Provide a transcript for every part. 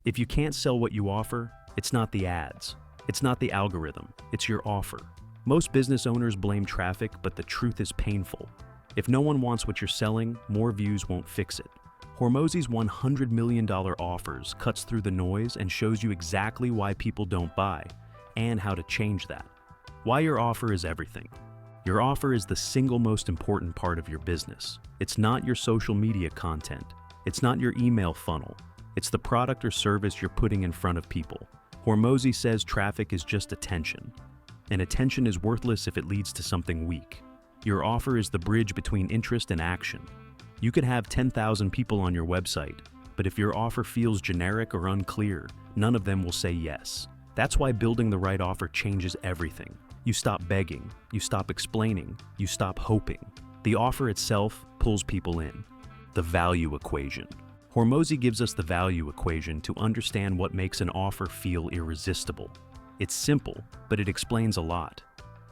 If you can't sell what you offer, it's not the ads. It's not the algorithm. It's your offer. Most business owners blame traffic, but the truth is painful. If no one wants what you're selling, more views won't fix it. Hormozi's $100 million offers cuts through the noise and shows you exactly why people don't buy and how to change that. Why your offer is everything. Your offer is the single most important part of your business. It's not your social media content. It's not your email funnel. It's the product or service you're putting in front of people. Hormozi says traffic is just attention, and attention is worthless if it leads to something weak. Your offer is the bridge between interest and action. You could have 10,000 people on your website, but if your offer feels generic or unclear, none of them will say yes. That's why building the right offer changes everything. You stop begging, you stop explaining, you stop hoping. The offer itself pulls people in. The value equation. Hormozi gives us the value equation to understand what makes an offer feel irresistible. It's simple, but it explains a lot.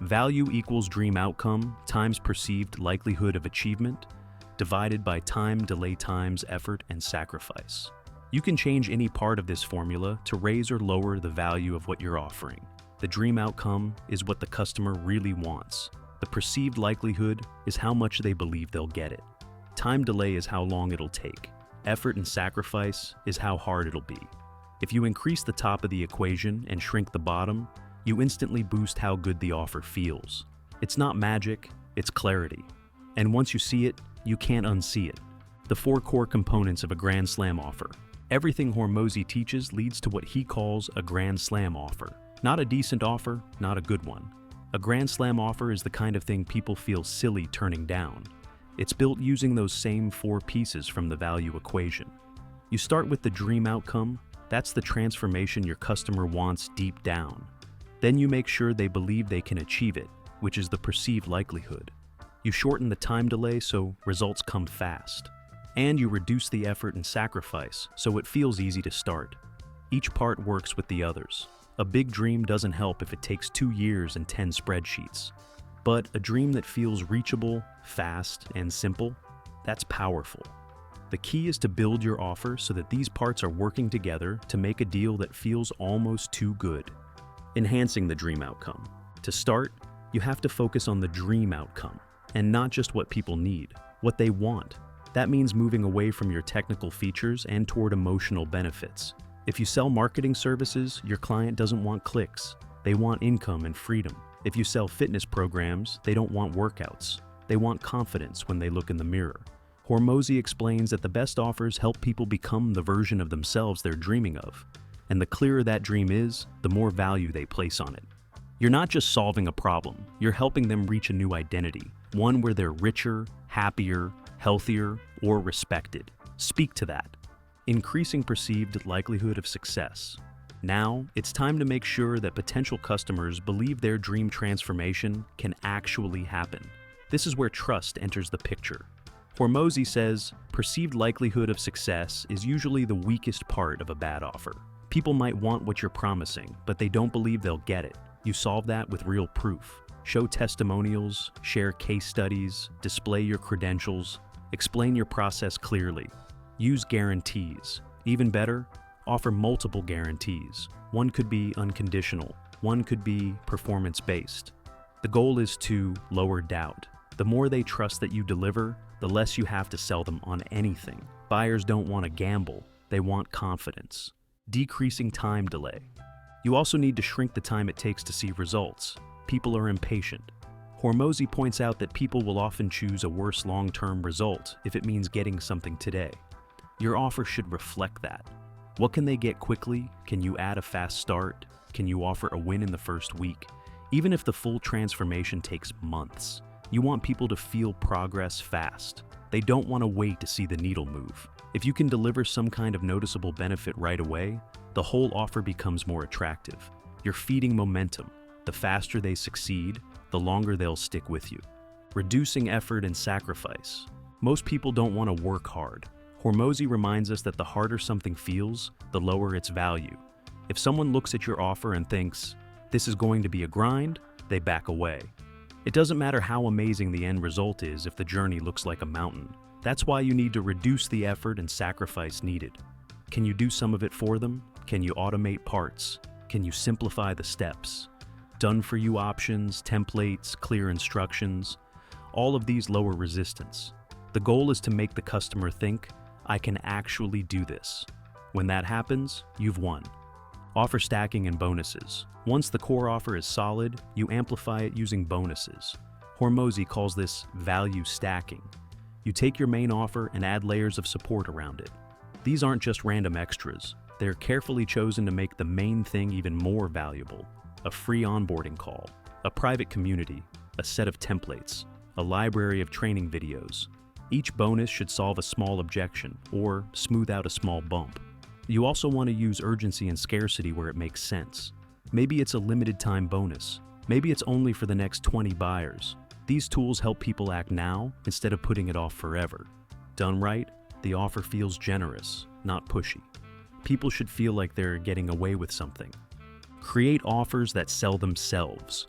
Value equals dream outcome times perceived likelihood of achievement, divided by time, delay times, effort, and sacrifice. You can change any part of this formula to raise or lower the value of what you're offering. The dream outcome is what the customer really wants. The perceived likelihood is how much they believe they'll get it. Time delay is how long it'll take. Effort and sacrifice is how hard it'll be. If you increase the top of the equation and shrink the bottom, you instantly boost how good the offer feels. It's not magic, it's clarity. And once you see it, you can't unsee it. The 4 core components of a Grand Slam offer. Everything Hormozi teaches leads to what he calls a Grand Slam offer. Not a decent offer, not a good one. A Grand Slam offer is the kind of thing people feel silly turning down. It's built using those same 4 pieces from the value equation. You start with the dream outcome. That's the transformation your customer wants deep down. Then you make sure they believe they can achieve it, which is the perceived likelihood. You shorten the time delay so results come fast. And you reduce the effort and sacrifice so it feels easy to start. Each part works with the others. A big dream doesn't help if it takes 2 years and 10 spreadsheets. But a dream that feels reachable, fast, and simple, that's powerful. The key is to build your offer so that these parts are working together to make a deal that feels almost too good. Enhancing the dream outcome. To start, you have to focus on the dream outcome, and not just what people need, what they want. That means moving away from your technical features and toward emotional benefits. If you sell marketing services, your client doesn't want clicks. They want income and freedom. If you sell fitness programs, they don't want workouts. They want confidence when they look in the mirror. Hormozi explains that the best offers help people become the version of themselves they're dreaming of. And the clearer that dream is, the more value they place on it. You're not just solving a problem, you're helping them reach a new identity, one where they're richer, happier, healthier, or respected. Speak to that. Increasing perceived likelihood of success. Now, it's time to make sure that potential customers believe their dream transformation can actually happen. This is where trust enters the picture. Hormozi says, perceived likelihood of success is usually the weakest part of a bad offer. People might want what you're promising, but they don't believe they'll get it. You solve that with real proof. Show testimonials, share case studies, display your credentials, explain your process clearly. Use guarantees. Even better, offer multiple guarantees. One could be unconditional, one could be performance-based. The goal is to lower doubt. The more they trust that you deliver, the less you have to sell them on anything. Buyers don't want to gamble, they want confidence. Decreasing time delay. You also need to shrink the time it takes to see results. People are impatient. Hormozi points out that people will often choose a worse long-term result if it means getting something today. Your offer should reflect that. What can they get quickly? Can you add a fast start? Can you offer a win in the first week? Even if the full transformation takes months, you want people to feel progress fast. They don't want to wait to see the needle move. If you can deliver some kind of noticeable benefit right away, the whole offer becomes more attractive. You're feeding momentum. The faster they succeed, the longer they'll stick with you. Reducing effort and sacrifice. Most people don't want to work hard. Hormozi reminds us that the harder something feels, the lower its value. If someone looks at your offer and thinks, this is going to be a grind, they back away. It doesn't matter how amazing the end result is if the journey looks like a mountain. That's why you need to reduce the effort and sacrifice needed. Can you do some of it for them? Can you automate parts? Can you simplify the steps? Done-for-you options, templates, clear instructions, all of these lower resistance. The goal is to make the customer think, I can actually do this. When that happens, you've won. Offer stacking and bonuses. Once the core offer is solid, you amplify it using bonuses. Hormozi calls this value stacking. You take your main offer and add layers of support around it. These aren't just random extras. They're carefully chosen to make the main thing even more valuable. A free onboarding call, a private community, a set of templates, a library of training videos. Each bonus should solve a small objection or smooth out a small bump. You also want to use urgency and scarcity where it makes sense. Maybe it's a limited time bonus. Maybe it's only for the next 20 buyers. These tools help people act now instead of putting it off forever. Done right, the offer feels generous, not pushy. People should feel like they're getting away with something. Create offers that sell themselves.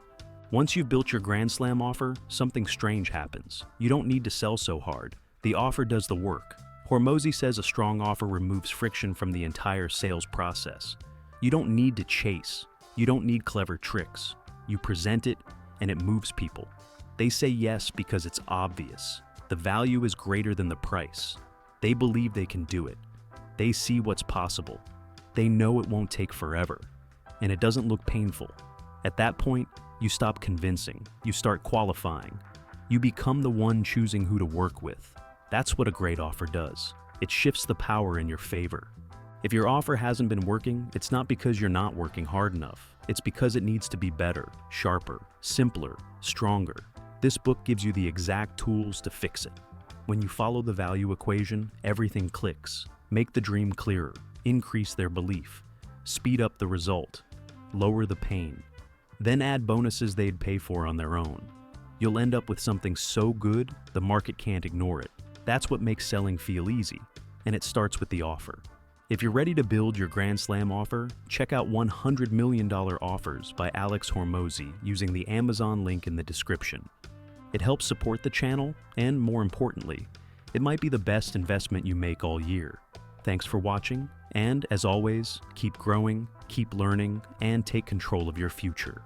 Once you've built your Grand Slam offer, something strange happens. You don't need to sell so hard. The offer does the work. Hormozi says a strong offer removes friction from the entire sales process. You don't need to chase. You don't need clever tricks. You present it, and it moves people. They say yes because it's obvious. The value is greater than the price. They believe they can do it. They see what's possible. They know it won't take forever. And it doesn't look painful. At that point, you stop convincing. You start qualifying. You become the one choosing who to work with. That's what a great offer does. It shifts the power in your favor. If your offer hasn't been working, it's not because you're not working hard enough. It's because it needs to be better, sharper, simpler, stronger. This book gives you the exact tools to fix it. When you follow the value equation, everything clicks. Make the dream clearer, increase their belief, speed up the result, lower the pain. Then add bonuses they'd pay for on their own. You'll end up with something so good, the market can't ignore it. That's what makes selling feel easy, and it starts with the offer. If you're ready to build your Grand Slam offer, check out $100 Million Offers by Alex Hormozi using the Amazon link in the description. It helps support the channel, and more importantly, it might be the best investment you make all year. Thanks for watching, and as always, keep growing, keep learning, and take control of your future.